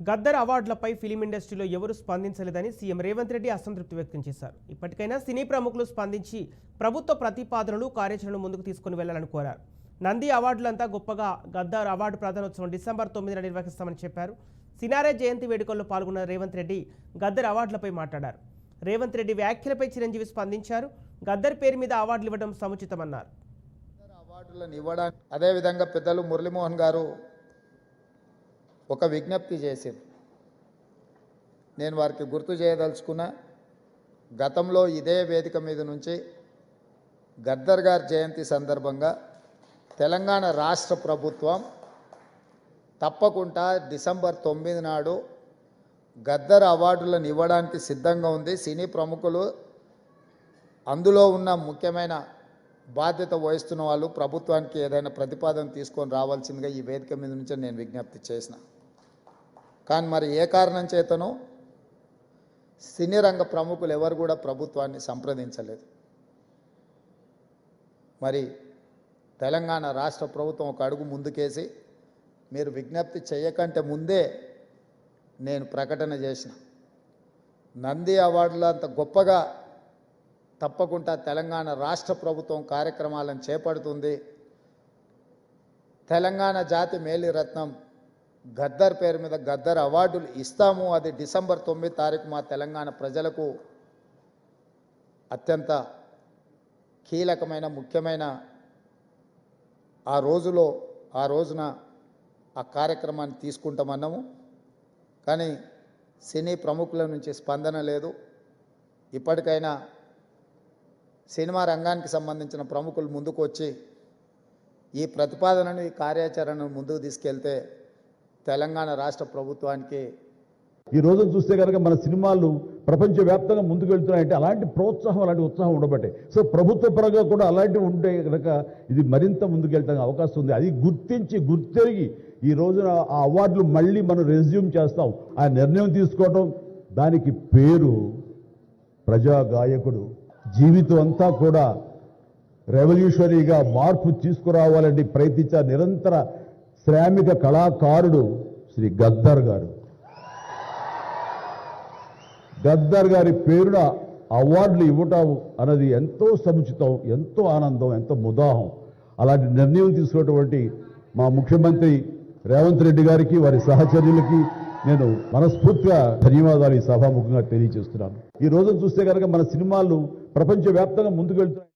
Gaddar అవార్డులపై film ఇండస్ట్రీలో ఎవరు స్పందించలేదని CM Revanth Reddy అసంతృప్తి వ్యక్తం చేశారు. ఇప్పటికైనా సినీ ప్రముఖులు స్పందించి ప్రభుత్వ ప్రతిపాదనలు కార్యాచరణను ముందుకు తీసుకుని వెళ్లాలని కోరారు. నంది అవార్డులంతా గొప్పగా గద్దర్ అవార్డు ప్రదానోత్సవం డిసెంబర్ 9న నిర్వహిస్తామని చెప్పారు. సినారే జయంతి వేడుకల్లో పాల్గొన్న రేవంత్ రెడ్డి గద్దర్ అవార్డులపై మాట్లాడారు. రేవంత్ రెడ్డి వ్యాఖ్యలపై చిరంజీవి స్పందించారు. గద్దర్ పేరు మీద అవార్డులు ఇవ్వడం సముచితమన్నారు. అవార్డులను ఇవ్వడానికి అదేవిధంగా పెద్దలు మురళీమోహన్ గారు ఒక విజ్ఞప్తి చేశారు. నేను వారికి గుర్తు చేయదలుచుకున్న, గతంలో ఇదే వేదిక మీద నుంచి గద్దర్ గారి జయంతి సందర్భంగా తెలంగాణ రాష్ట్ర ప్రభుత్వం తప్పకుండా డిసెంబర్ 9 నాడు గద్దర్ అవార్డులను ఇవ్వడానికి సిద్ధంగా ఉంది. సినీ ప్రముఖులు అందులో ఉన్న ముఖ్యమైన బాధ్యత వహిస్తున్న వాళ్ళు ప్రభుత్వానికి ఏదైనా ప్రతిపాదన తీసుకొని రావాల్సిందిగా ఈ వేదిక మీద నుంచి నేను విజ్ఞప్తి చేసిన. కానీ మరి ఏ కారణం చేతనో సినీ రంగ ప్రముఖులు ఎవరు కూడా ప్రభుత్వాన్ని సంప్రదించలేదు. మరి తెలంగాణ రాష్ట్ర ప్రభుత్వం ఒక అడుగు ముందుకేసి మీరు విజ్ఞప్తి చేయకంటే ముందే నేను ప్రకటన చేసిన, నంది అవార్డులు అంత గొప్పగా తప్పకుండా తెలంగాణ రాష్ట్ర ప్రభుత్వం కార్యక్రమాలను చేపడుతుంది. తెలంగాణ జాతి మేలిరత్నం గద్దర్ పేరు మీద గద్దర్ అవార్డులు ఇస్తాము. అది డిసెంబర్ 9 తారీఖు మా తెలంగాణ ప్రజలకు అత్యంత కీలకమైన ముఖ్యమైన ఆ రోజున ఆ కార్యక్రమాన్ని తీసుకుంటామన్నాము. కానీ సినీ ప్రముఖుల నుంచి స్పందన లేదు. ఇప్పటికైనా సినిమా రంగానికి సంబంధించిన ప్రముఖులు ముందుకు వచ్చి ఈ ప్రతిపాదనను, ఈ కార్యాచరణను ముందుకు తీసుకెళ్తే తెలంగాణ రాష్ట్ర ప్రభుత్వానికి ఈ రోజు చూస్తే కనుక మన సినిమాలు ప్రపంచవ్యాప్తంగా ముందుకు వెళ్తున్నాయంటే అలాంటి ప్రోత్సాహం, అలాంటి ఉత్సాహం ఉండబట్టే. సో ప్రభుత్వ పరంగా కూడా అలాంటివి ఉంటే కనుక ఇది మరింత ముందుకు వెళ్ళడానికి అవకాశం ఉంది. అది గుర్తెరిగి ఈ రోజున ఆ అవార్డులు మళ్ళీ మనం రెజ్యూమ్ చేస్తాం. ఆ నిర్ణయం తీసుకోవటం, దానికి పేరు ప్రజా గాయకుడు. జీవితం అంతా కూడా రెవల్యూషనరీగా మార్పు తీసుకురావాలని ప్రయత్నించే నిరంతర శ్రామిక కళాకారుడు శ్రీ గద్దర్ గారు. గద్దర్ గారి పేరున అవార్డులు ఇవ్వటం అన్నది ఎంతో సముచితం, ఎంతో ఆనందం, ఎంతో ముదాహం. అలాంటి నిర్ణయం తీసుకున్నటువంటి మా ముఖ్యమంత్రి రేవంత్ రెడ్డి గారికి, వారి సహచర్యులకి నేను మనస్ఫూర్తిగా ధన్యవాదాలు ఈ సభాముఖంగా తెలియజేస్తున్నాను. ఈ రోజు చూస్తే కనుక మన సినిమాలు ప్రపంచవ్యాప్తంగా ముందుకు వెళ్తున్నాయి.